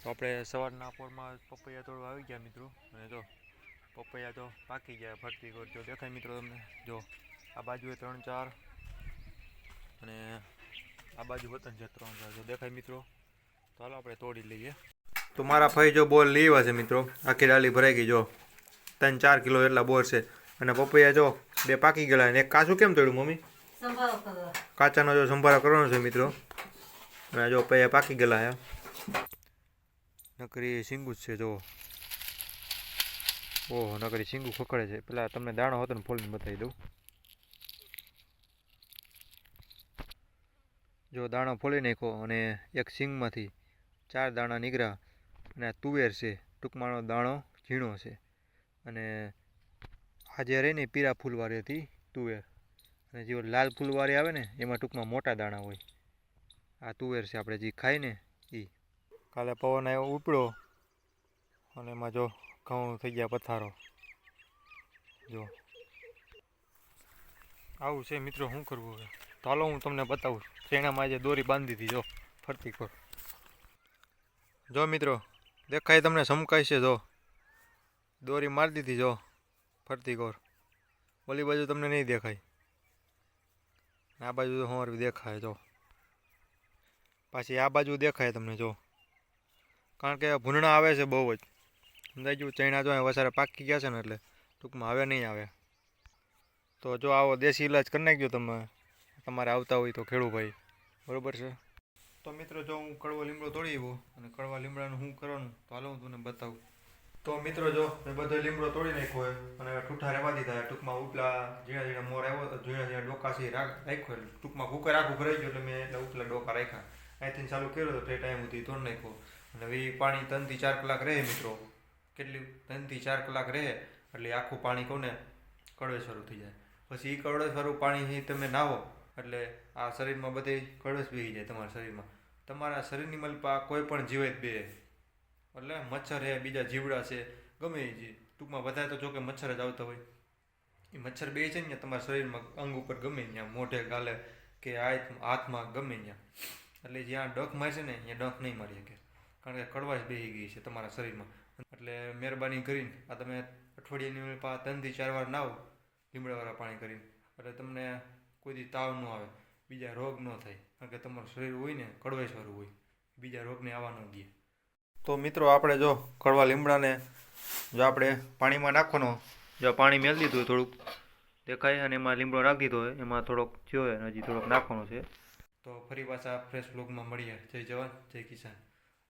તો આપણે સવારના પોરમાં પપૈયા તોડવા આવી ગયા મિત્રો, અને જો પપૈયા તો પાકી ગયા ફરતી કોર જો દેખાય મિત્રો તમને. જો આ બાજુ 3-4 અને આ બાજુ વતન છે 3-4 જો દેખાય મિત્રો. તો હાલો આપણે તોડી લઈએ. તો મારા ભાઈ જો બોર લેવા છે મિત્રો, આખી ડાલી ભરાઈ ગઈ જો 3-4 કિલો એટલા બોર છે. અને પપૈયા જો 2 પાકી ગયેલા અને એક કાચું કેમ તોડ્યું મમ્મી? કાચાનો જો સંભારો કરવાનો છે મિત્રો. અને જો પપૈયા પાકી ગયેલા હે, નકરી સિંગુ જ છે જો. ઓહો નકરી સિંગુ ખકડે છે. પેલા તમને દાણો હતો ને ફોલીને બતાવી દઉં. જો દાણો ફોલી નાખ્યો અને એક સિંગમાંથી 4 દાણા નીકળ્યા. અને આ તુવેર છે, ટૂંકમાંનો દાણો ઝીણો છે. અને આ જે રહી ને પીળા ફૂલવાળી હતી તુવેર, અને જે લાલ ફૂલવાળી આવે ને એમાં ટૂંકમાં મોટા દાણા હોય. આ તુવેર છે આપણે જે ખાઈ ને એ. કાલે પવન આવ્યો ઉપડ્યો અને એમાં જો ઘઉં થઈ ગયા પથારો. જો આવું છે મિત્રો, શું કરવું હવે? તો હાલો હું તમને બતાવું. ચેણામાં આજે દોરી બાંધી હતી જો ફરતી કોર. જો મિત્રો દેખાય તમને? સમકાય છે જો, દોરી મારી દીધી જો ફરતી કોર. ઓલી બાજુ તમને નહીં દેખાય, આ બાજુ તો અમારી દેખાય જો. પાછી આ બાજુ દેખાય તમને જો, કારણ કે ભૂંડણા આવે છે બહુ જ. સમજાઈ ગયું? ચણા જો વસારે પાકી ગયા છે ને એટલે ટૂંકમાં હવે નહીં આવે. તો જો આવો દેશી ઇલાજ કરી નાખજો તમે, તમારે આવતા હોય તો ખેડૂભાઈ, બરાબર છે? તો મિત્રો જો હું કડવો લીમડો તોડી આવ્યો, અને કડવા લીમડાનું શું કરવાનું તો હાલો હું તમને બતાવું. તો મિત્રો જો મેં બધો લીમડો તોડી નાખ્યો હોય અને ઠૂઠા રહેવા દીધા. ટૂંકમાં ઉપલા ઝીણા ઝીણા મોર આવ્યો, ઝીણા ઝીણા ડોકા છે રાખ્યો. ટૂંકમાં કુકર આખું ભરાઈ ગયું એટલે મેં એટલે ઉપલા ડોકા રાખ્યા. અહીંથી ચાલુ કર્યો તો તે ટાઈમ સુધી તોડી નાખ્યો. અને હવે એ પાણી 3-4 કલાક રહે મિત્રો. કેટલી 3-4 કલાક રહે એટલે આખું પાણી કહું ને કડવેસવાળું થઈ જાય. પછી એ કડવેસવાળું પાણીથી તમે નાહો એટલે આ શરીરમાં બધે કડવેસ બેસી જાય તમારા શરીરમાં. તમારા શરીરની મલપા કોઈ પણ જીવાત બે, એટલે મચ્છર છે, બીજા જીવડા છે, ગમે એ જે ટૂંકમાં વધારે તો જો કે મચ્છર જ આવતા હોય. એ મચ્છર બે છે ને તમારા શરીરમાં અંગ ઉપર ગમે ત્યાં, મોઢે ગાલે કે હાથમાં ગમે ત્યાં. એટલે જ્યાં ડંખ મારશે ને ત્યાં ડંખ નહીં મારી શકે, કારણ કે કડવાશ બેસી ગઈ છે તમારા શરીરમાં. એટલે મહેરબાની કરીને આ તમે અઠવાડિયાની 3-4 વાર નાહો લીમડાવાળા પાણી કરીને, એટલે તમને કોઈ દી તાવ ન આવે, બીજા રોગ ન થાય. કારણ કે તમારું શરીર હોય ને કડવાશવાળું હોય, બીજા રોગને આવવા ન દે. તો મિત્રો આપણે જો કડવા લીમડાને જો આપણે પાણીમાં નાખવાનો, જો પાણી મેળ દીધું હોય થોડુંક દેખાય, અને એમાં લીમડો નાખી દીધો હોય, એમાં થોડોક થયો હોય અને હજી થોડોક નાખવાનો છે. તો ફરી પાછા ફ્રેશ બ્લોગમાં મળીએ. જય જવાન જય કિસાન.